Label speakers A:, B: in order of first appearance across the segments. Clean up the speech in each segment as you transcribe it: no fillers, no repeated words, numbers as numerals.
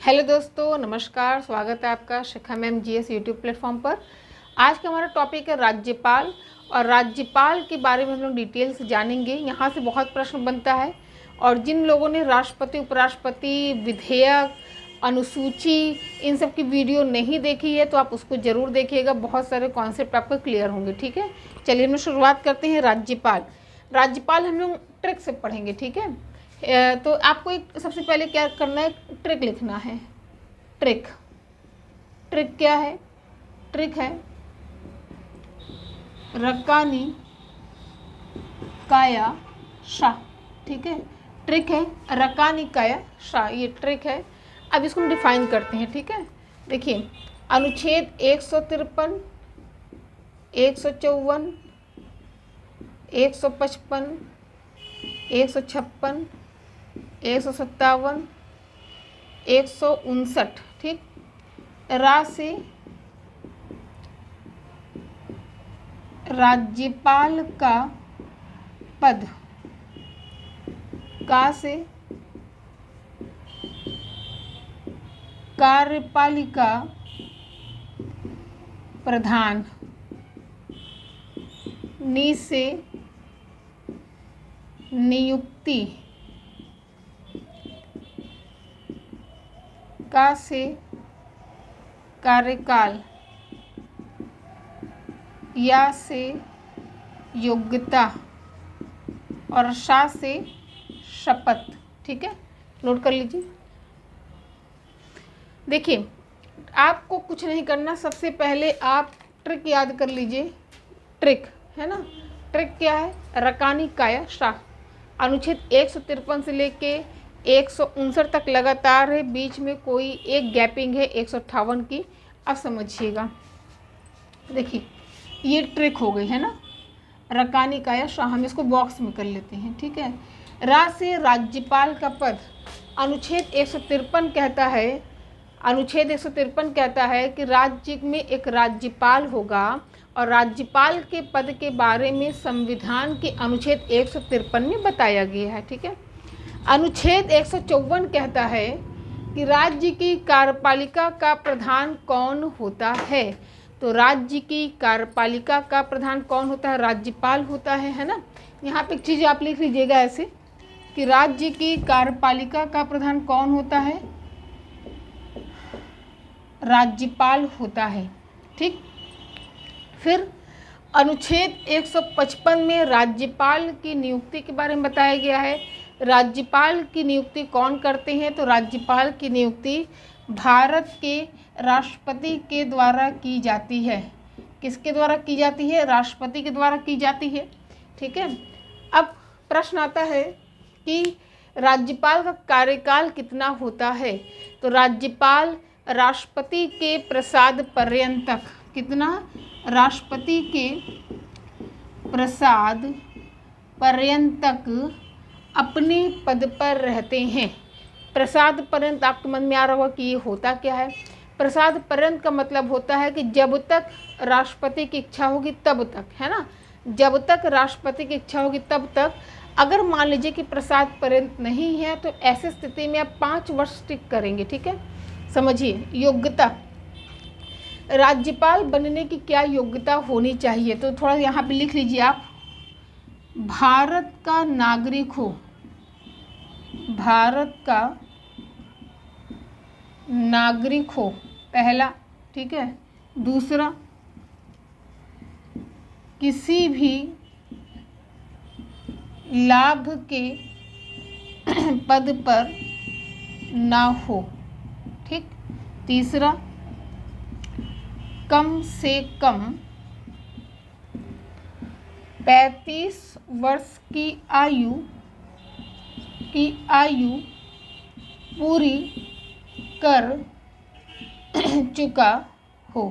A: Hello दोस्तों, नमस्कार। स्वागत है आपका शिखा मैम जीएस यूट्यूब प्लेटफॉर्म पर। आज का हमारा टॉपिक है राज्यपाल, और राज्यपाल के बारे में हम लोग डिटेल से जानेंगे। यहाँ से बहुत प्रश्न बनता है, और जिन लोगों ने राष्ट्रपति, उपराष्ट्रपति, विधेयक, अनुसूची, इन सब की वीडियो नहीं देखी है तो आप उसको ज़रूर देखिएगा। बहुत सारे कॉन्सेप्ट आपको क्लियर होंगे। ठीक है, चलिए हम लोग शुरुआत करते हैं। राज्यपाल हम लोग ट्रिक से पढ़ेंगे। ठीक है, तो आपको एक सबसे पहले क्या करना है, ट्रिक लिखना है। ट्रिक क्या है? ट्रिक है रकानी काया शा। ठीक है, ट्रिक है रकानी काया शा, ये ट्रिक है। अब इसको हम डिफाइन करते हैं। ठीक है, देखिए अनुच्छेद 153, 154, 155, 156, 157, 159। ठीक, रा से राज्यपाल का पद, का से कार्यपालिका प्रधान, नी से नियुक्ति, का से कार्यकाल, या से योग्यता, और शा से शपथ। ठीक है, नोट कर लीजिए। देखिए, आपको कुछ नहीं करना, सबसे पहले आप ट्रिक याद कर लीजिए। ट्रिक है ना, ट्रिक क्या है? रकानी काया शा। अनुच्छेद 153 से लेके 159 तक लगातार है, बीच में कोई एक गैपिंग है 158 की। अब समझिएगा, देखिए ये ट्रिक हो गई है ना, रकानी काया शा। हम इसको बॉक्स में कर लेते हैं। ठीक है, रा से राज्यपाल का पद। अनुच्छेद 153 कहता है, अनुच्छेद 153 कहता है कि राज्य में एक राज्यपाल होगा, और राज्यपाल के पद के बारे में संविधान के अनुच्छेद 153 में बताया गया है। ठीक है, अनुच्छेद 154 कहता है कि राज्य की कार्यपालिका का प्रधान कौन होता है। तो राज्य की कार्यपालिका का प्रधान कौन होता है? राज्यपाल होता है ना। यहाँ पे एक चीज़ आप लिख लीजिएगा ऐसे कि राज्य की कार्यपालिका का प्रधान कौन होता है? राज्यपाल होता है। ठीक, फिर अनुच्छेद 155 में राज्यपाल की नियुक्ति के बारे में बताया गया है। राज्यपाल की नियुक्ति कौन करते हैं? तो राज्यपाल की नियुक्ति भारत के राष्ट्रपति के द्वारा की जाती है। किसके द्वारा की जाती है? राष्ट्रपति के द्वारा की जाती है। ठीक है, अब प्रश्न आता है कि राज्यपाल का कार्यकाल कितना होता है। तो राज्यपाल राष्ट्रपति के प्रसाद पर्यंत तक, कितना? राष्ट्रपति के प्रसाद पर्यंत तक अपने पद पर रहते हैं। प्रसाद पर्यंत आपके मन में आ रहा होगा कि ये होता क्या है। प्रसाद पर्यंत का मतलब होता है कि जब तक राष्ट्रपति की इच्छा होगी तब तक, है ना। जब तक राष्ट्रपति की इच्छा होगी तब तक। अगर मान लीजिए कि प्रसाद पर्यंत नहीं है तो ऐसी स्थिति में आप 5 वर्ष टिक करेंगे। ठीक है, समझिए। योग्यता, राज्यपाल बनने की क्या योग्यता होनी चाहिए? तो थोड़ा यहाँ पे लिख लीजिए आप, भारत का नागरिक हो, भारत का नागरिक हो, पहला। ठीक है, दूसरा, किसी भी लाभ के पद पर ना हो। ठीक, तीसरा, कम से कम 35 वर्ष की आयु पूरी कर चुका हो।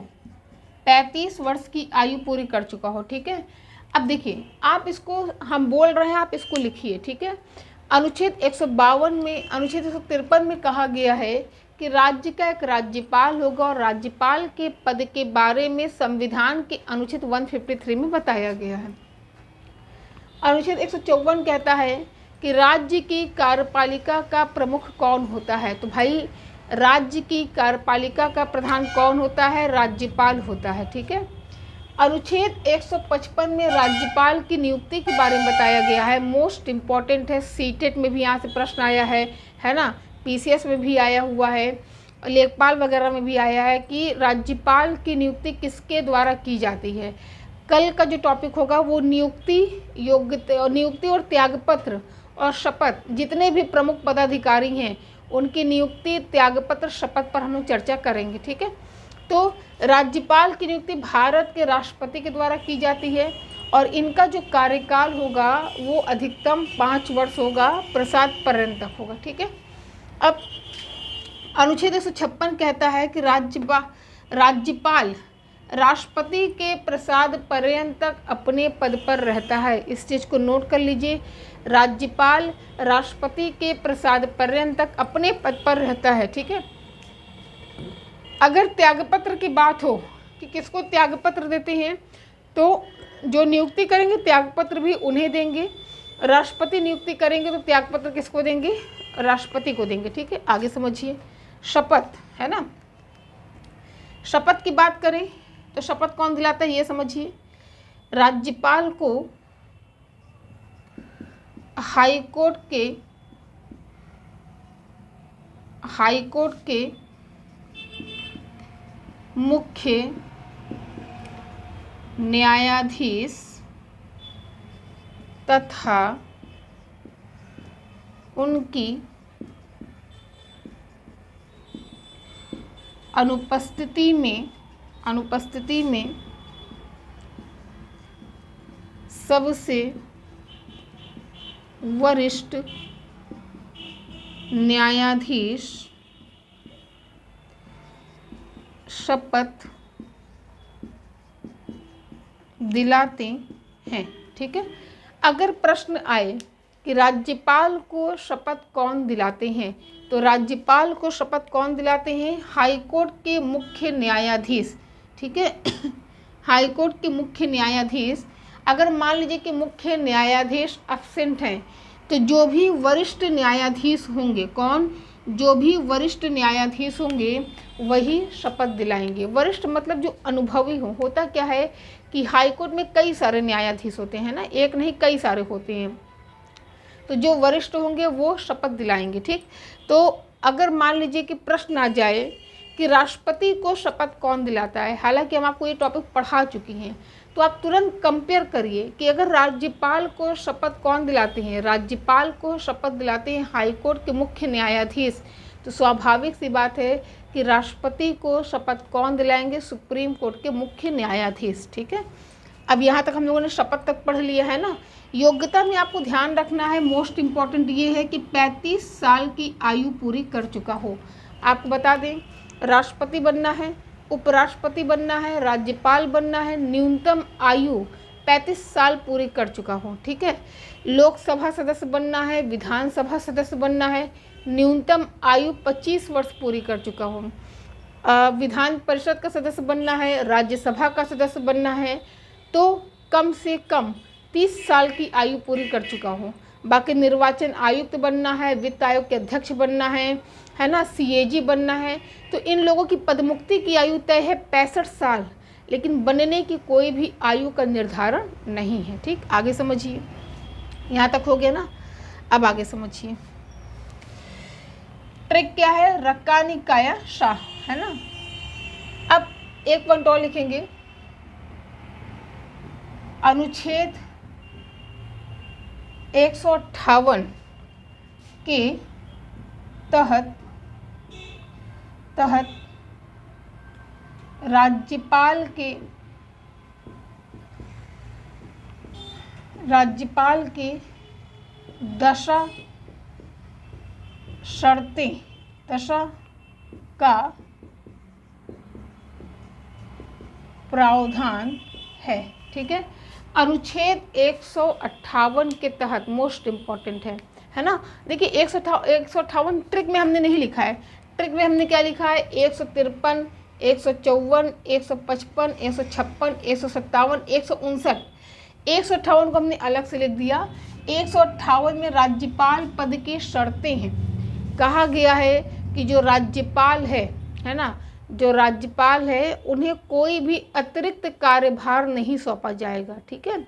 A: 35 वर्ष की आयु पूरी कर चुका हो। ठीक है, अब देखिए, आप इसको, हम बोल रहे हैं, आप इसको लिखिए। ठीक है, अनुच्छेद 152 में, अनुच्छेद 153 में कहा गया है कि राज्य का एक राज्यपाल होगा, और राज्यपाल के पद के बारे में संविधान के अनुच्छेद 153 में बताया गया है। अनुच्छेद 154 कहता है कि राज्य की कार्यपालिका का प्रमुख कौन होता है। तो भाई राज्य की कार्यपालिका का प्रधान कौन होता है? राज्यपाल होता है। ठीक है। अनुच्छेद 155 में राज्यपाल की नियुक्ति के बारे में बताया गया है। मोस्ट इम्पॉर्टेंट है, सीटेट में भी यहाँ से प्रश्न आया है ना, पीसीएस में भी आया हुआ है, लेखपाल वगैरह में भी आया है कि राज्यपाल की नियुक्ति किसके द्वारा की जाती है। कल का जो टॉपिक होगा वो नियुक्ति और त्यागपत्र और शपथ, जितने भी प्रमुख पदाधिकारी हैं उनकी नियुक्ति, त्यागपत्र, शपथ पर हम लोग चर्चा करेंगे। ठीक है। तो राज्यपाल की नियुक्ति भारत के राष्ट्रपति के द्वारा की जाती है और इनका जो कार्यकाल होगा वो अधिकतम 5 वर्ष होगा, प्रसाद पर्यंत तक होगा। ठीक है। अब अनुच्छेद 156 कहता है कि राज्यपाल राष्ट्रपति के प्रसाद पर्यंत तक अपने पद पर रहता है। इस चीज़ को नोट कर लीजिए, राज्यपाल राष्ट्रपति के प्रसाद पर्यंत तक अपने पद पर रहता है। ठीक है। अगर त्यागपत्र की बात हो कि किसको त्यागपत्र देते हैं, तो जो नियुक्ति करेंगे त्यागपत्र भी उन्हें देंगे। राष्ट्रपति नियुक्ति करेंगे तो त्यागपत्र किसको देंगे? राष्ट्रपति को देंगे। ठीक है। आगे समझिए, शपथ है ना, शपथ की बात करें तो शपथ कौन दिलाता है ये समझिए। राज्यपाल को हाईकोर्ट के मुख्य न्यायाधीश तथा उनकी अनुपस्थिति में सबसे वरिष्ठ न्यायाधीश शपथ दिलाते हैं। ठीक है। अगर प्रश्न आए कि राज्यपाल को शपथ कौन दिलाते हैं, तो राज्यपाल को शपथ कौन दिलाते हैं? हाईकोर्ट के मुख्य न्यायाधीश। ठीक है। हाईकोर्ट के मुख्य न्यायाधीश, अगर मान लीजिए कि मुख्य न्यायाधीश एब्सेंट हैं तो जो भी वरिष्ठ न्यायाधीश होंगे, कौन? जो भी वरिष्ठ न्यायाधीश होंगे वही शपथ दिलाएंगे। वरिष्ठ मतलब जो अनुभवी हो। होता क्या है कि हाईकोर्ट में कई सारे न्यायाधीश होते हैं ना, एक नहीं कई सारे होते हैं, तो जो वरिष्ठ होंगे वो शपथ दिलाएंगे। ठीक। तो अगर मान लीजिए कि प्रश्न आ जाए कि राष्ट्रपति को शपथ कौन दिलाता है, हालांकि हम आपको ये टॉपिक पढ़ा चुकी हैं, तो आप तुरंत कंपेयर करिए कि अगर राज्यपाल को शपथ कौन दिलाते हैं, राज्यपाल को शपथ दिलाते हैं हाईकोर्ट के मुख्य न्यायाधीश, तो स्वाभाविक सी बात है कि राष्ट्रपति को शपथ कौन दिलाएंगे? सुप्रीम कोर्ट के मुख्य न्यायाधीश। ठीक है। अब यहाँ तक हम लोगों ने शपथ तक पढ़ लिया है ना। योग्यता में आपको ध्यान रखना है, मोस्ट इम्पॉर्टेंट ये है कि 35 साल की आयु पूरी कर चुका हो। आपको बता दें, राष्ट्रपति बनना है, उपराष्ट्रपति बनना है, राज्यपाल बनना है, न्यूनतम आयु 35 साल पूरी कर चुका हो। ठीक है। लोकसभा सदस्य बनना है, विधानसभा सदस्य बनना है, न्यूनतम आयु 25 वर्ष पूरी कर चुका हो। विधान परिषद का सदस्य बनना है, राज्यसभा का सदस्य बनना है, तो कम से कम 30 साल की आयु पूरी कर चुका हो। बाकी निर्वाचन आयुक्त बनना है, वित्त आयोग के अध्यक्ष बनना है ना, सीएजी बनना है, तो इन लोगों की पदमुक्ति की आयु तय है 65 साल, लेकिन बनने की कोई भी आयु का निर्धारण नहीं है। ठीक। आगे समझिए, यहाँ तक हो गया ना। अब आगे समझिए, ट्रिक क्या है? रक्कानी काया शाह, है ना। अब एक पॉइंट और लिखेंगे, अनुच्छेद 158 के तहत राज्यपाल के 10 शर्तें का प्रावधान है। ठीक है। अनुच्छेद 158 के तहत, मोस्ट इम्पॉर्टेंट है ना। देखिए 158 ट्रिक में हमने नहीं लिखा है, ट्रिक में हमने क्या लिखा है? 153, 154, 155, 156, 157, 159। 158 को हमने अलग से लिख दिया। 158 में राज्यपाल पद की शर्तें हैं। कहा गया है कि जो राज्यपाल है ना, जो राज्यपाल है उन्हें कोई भी अतिरिक्त कार्यभार नहीं सौंपा जाएगा। ठीक है,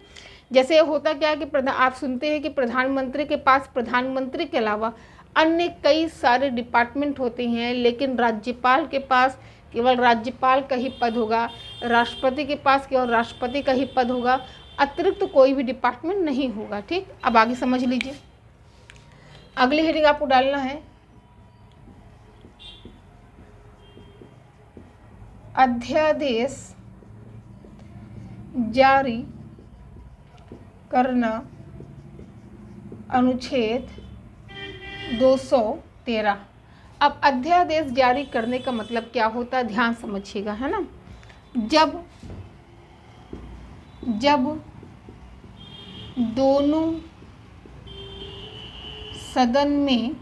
A: जैसे होता क्या है कि आप सुनते हैं कि प्रधानमंत्री के पास प्रधानमंत्री के अलावा अन्य कई सारे डिपार्टमेंट होते हैं, लेकिन राज्यपाल के पास केवल राज्यपाल का ही पद होगा, राष्ट्रपति के पास केवल राष्ट्रपति का ही पद होगा, अतिरिक्त कोई भी डिपार्टमेंट नहीं होगा। ठीक, अब आगे समझ लीजिए। अगली हेडिंग आपको डालना है अध्यादेश जारी करना, अनुच्छेद 213। अब अध्यादेश जारी करने का मतलब क्या होता है, ध्यान समझिएगा, है ना। जब दोनों सदन में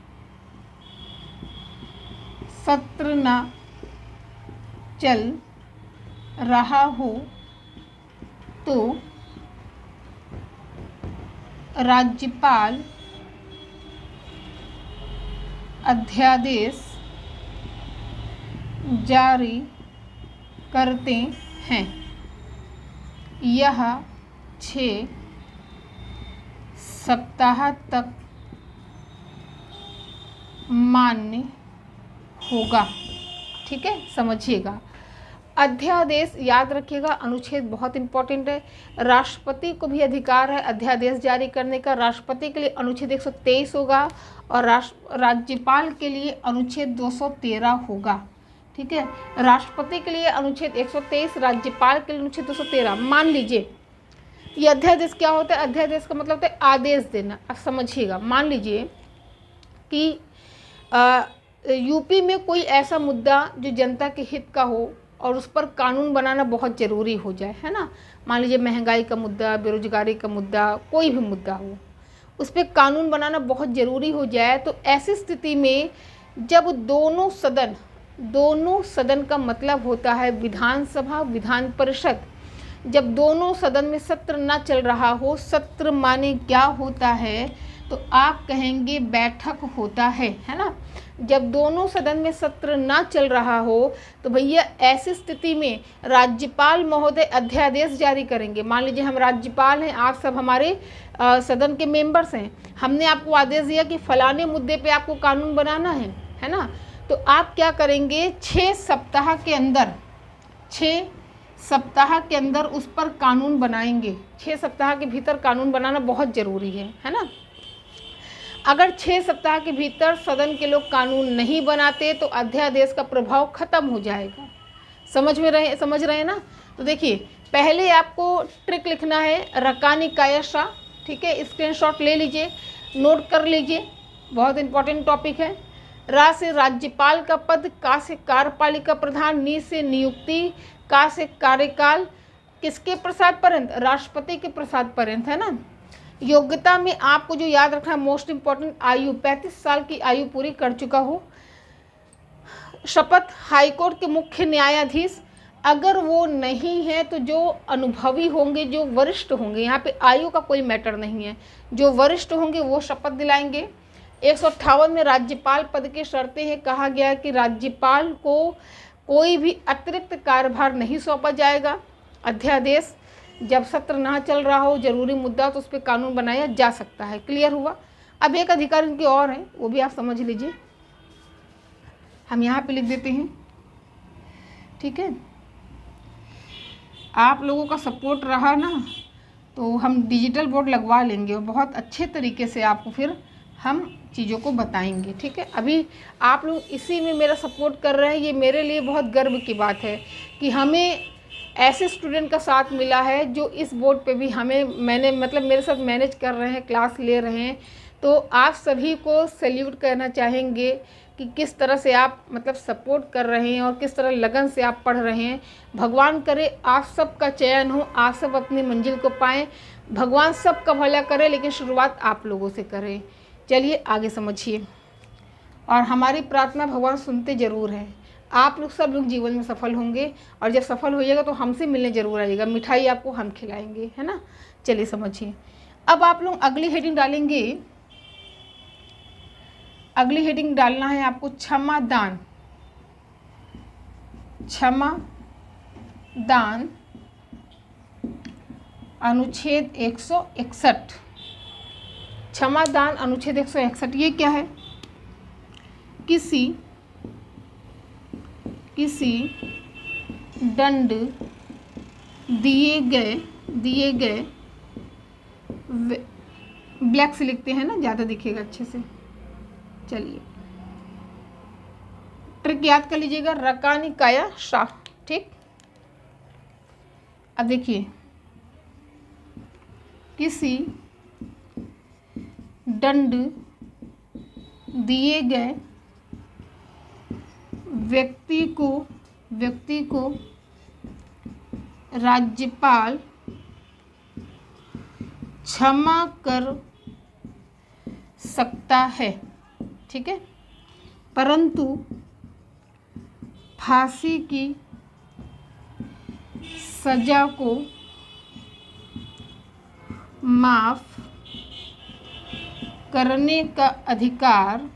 A: सत्र न चल रहा हो तो राज्यपाल अध्यादेश जारी करते हैं। यह 6 सप्ताह तक मान्य होगा। ठीक है, समझिएगा। अध्यादेश याद रखिएगा, अनुच्छेद बहुत इंपॉर्टेंट है। राष्ट्रपति को भी अधिकार है अध्यादेश जारी करने का। राष्ट्रपति के लिए अनुच्छेद 123 होगा और राज्यपाल के लिए अनुच्छेद 213 होगा। ठीक है, राष्ट्रपति के लिए अनुच्छेद 123, राज्यपाल के लिए अनुच्छेद 213। मान लीजिए ये अध्यादेश क्या होता है, अध्यादेश का मतलब होता है आदेश देना। अब समझिएगा, मान लीजिए कि यूपी में कोई ऐसा मुद्दा जो जनता के हित का हो और उस पर कानून बनाना बहुत ज़रूरी हो जाए, है ना। मान लीजिए महंगाई का मुद्दा, बेरोजगारी का मुद्दा, कोई भी मुद्दा हो, उस पर कानून बनाना बहुत ज़रूरी हो जाए, तो ऐसी स्थिति में जब दोनों सदन का मतलब होता है विधानसभा, विधान परिषद, जब दोनों सदन में सत्र ना चल रहा हो, सत्र माने क्या होता है, तो आप कहेंगे बैठक होता है ना। जब दोनों सदन में सत्र ना चल रहा हो तो भैया ऐसी स्थिति में राज्यपाल महोदय अध्यादेश जारी करेंगे। मान लीजिए हम राज्यपाल हैं, आप सब हमारे सदन के मेंबर्स हैं, हमने आपको आदेश दिया कि फलाने मुद्दे पे आपको कानून बनाना है ना। तो आप क्या करेंगे, 6 सप्ताह के अंदर उस पर कानून बनाएंगे। 6 सप्ताह के भीतर कानून बनाना बहुत ज़रूरी है ना। अगर 6 सप्ताह के भीतर सदन के लोग कानून नहीं बनाते तो अध्यादेश का प्रभाव खत्म हो जाएगा। समझ रहे हैं ना। तो देखिए, पहले आपको ट्रिक लिखना है रकानी कायशा। ठीक है, स्क्रीनशॉट ले लीजिए, नोट कर लीजिए, बहुत इंपॉर्टेंट टॉपिक है। रा से राज्यपाल का पद, का से कार्यपालिका प्रधान, नी से नियुक्ति, का से कार्यकाल, किसके प्रसाद पर्यंत, राष्ट्रपति के प्रसाद पर्यंत, है ना। योग्यता में आपको जो याद रखना है मोस्ट इम्पॉर्टेंट, आयु 35 साल की आयु पूरी कर चुका हो। शपथ हाईकोर्ट के मुख्य न्यायाधीश, अगर वो नहीं है तो जो अनुभवी होंगे, जो वरिष्ठ होंगे, यहाँ पे आयु का कोई मैटर नहीं है, जो वरिष्ठ होंगे वो शपथ दिलाएंगे। 158 में राज्यपाल पद के शर्तें हैं, कहा गया है कि राज्यपाल को कोई भी अतिरिक्त कार्यभार नहीं सौंपा जाएगा। अध्यादेश जब सत्र ना चल रहा हो, जरूरी मुद्दा, तो उस पर कानून बनाया जा सकता है। क्लियर हुआ। अब एक अधिकार इनके और हैं, वो भी आप समझ लीजिए, हम यहाँ पे लिख देते हैं। ठीक है, आप लोगों का सपोर्ट रहा ना तो हम डिजिटल बोर्ड लगवा लेंगे और बहुत अच्छे तरीके से आपको फिर हम चीज़ों को बताएंगे। ठीक है, अभी आप लोग इसी में मेरा सपोर्ट कर रहे हैं, ये मेरे लिए बहुत गर्व की बात है कि हमें ऐसे स्टूडेंट का साथ मिला है जो इस बोर्ड पे भी मेरे साथ मैनेज कर रहे हैं, क्लास ले रहे हैं। तो आप सभी को सैल्यूट करना चाहेंगे कि किस तरह से आप सपोर्ट कर रहे हैं और किस तरह लगन से आप पढ़ रहे हैं। भगवान करे आप सबका चयन हो, आप सब अपनी मंजिल को पाएँ। भगवान सबका भला करे, लेकिन शुरुआत आप लोगों से करें। चलिए आगे समझिए, और हमारी प्रार्थना भगवान सुनते ज़रूर हैं। आप लोग सब लोग जीवन में सफल होंगे, और जब सफल होइएगा तो हमसे मिलने ज़रूर आइएगा, मिठाई आपको हम खिलाएंगे, है ना। चलिए समझिए। अब आप लोग अगली हेडिंग डालेंगे अगली हेडिंग डालना है आपको क्षमा दान। क्षमा दान अनुच्छेद 161। क्षमा दान अनुच्छेद 161 ये क्या है? किसी दंड दिए गए ब्लैक से लिखते हैं ना, ज़्यादा दिखेगा अच्छे से। चलिए ट्रिक याद कर लीजिएगा, रकानी काया शाह। ठीक, अब देखिए, किसी दंड दिए गए व्यक्ति को राज्यपाल क्षमा कर सकता है। ठीक है, परंतु फांसी की सजा को माफ करने का अधिकार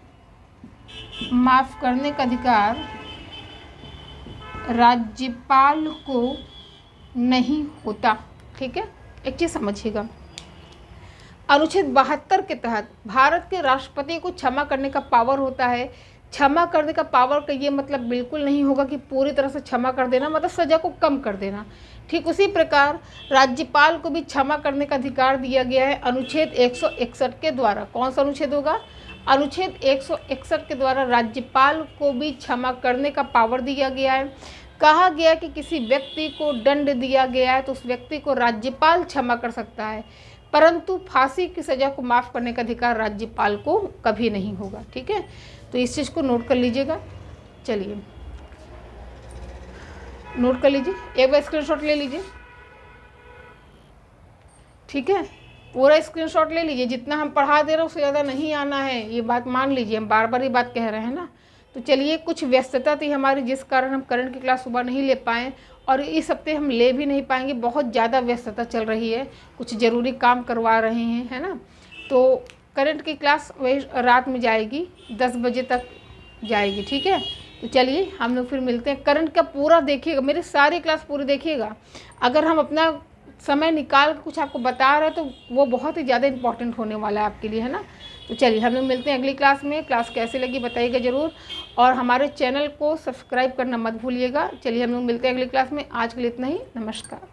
A: राज्यपाल को नहीं होता। ठीक है, एक चीज़ समझिएगा, अनुच्छेद 72 के तहत भारत के राष्ट्रपति को क्षमा करने का पावर होता है। क्षमा करने का पावर का ये मतलब बिल्कुल नहीं होगा कि पूरी तरह से क्षमा कर देना, मतलब सज़ा को कम कर देना। ठीक उसी प्रकार राज्यपाल को भी क्षमा करने का अधिकार दिया गया है अनुच्छेद 161 के द्वारा। कौन सा अनुच्छेद होगा? अनुच्छेद 161 के द्वारा राज्यपाल को भी क्षमा करने का पावर दिया गया है। कहा गया कि किसी व्यक्ति को दंड दिया गया है तो उस व्यक्ति को राज्यपाल क्षमा कर सकता है, परंतु फांसी की सज़ा को माफ़ करने का अधिकार राज्यपाल को कभी नहीं होगा। ठीक है, तो इस चीज़ को नोट कर लीजिएगा। चलिए नोट कर लीजिए, एक बार स्क्रीनशॉट ले लीजिए। ठीक है, पूरा स्क्रीनशॉट ले लीजिए, जितना हम पढ़ा दे रहे हैं उससे ज़्यादा नहीं आना है, ये बात मान लीजिए, हम बार बार ये बात कह रहे हैं ना। तो चलिए, कुछ व्यस्तता थी हमारी जिस कारण हम करंट की क्लास सुबह नहीं ले पाए, और इस हफ्ते हम ले भी नहीं पाएंगे, बहुत ज़्यादा व्यस्तता चल रही है, कुछ ज़रूरी काम करवा रहे हैं, है ना। तो करंट की क्लास वही रात में जाएगी, 10 बजे तक जाएगी। ठीक है, तो चलिए हम लोग फिर मिलते हैं। करंट का पूरा देखिएगा, मेरी सारी क्लास पूरी देखिएगा। अगर हम अपना समय निकाल कुछ आपको बता रहे हैं तो वो बहुत ही ज़्यादा इंपॉर्टेंट होने वाला है आपके लिए, है ना। तो चलिए हम लोग मिलते हैं अगली क्लास में। क्लास कैसे लगी बताइएगा ज़रूर, और हमारे चैनल को सब्सक्राइब करना मत भूलिएगा। चलिए हम लोग मिलते हैं अगली क्लास में। आज के लिए इतना ही, नमस्कार।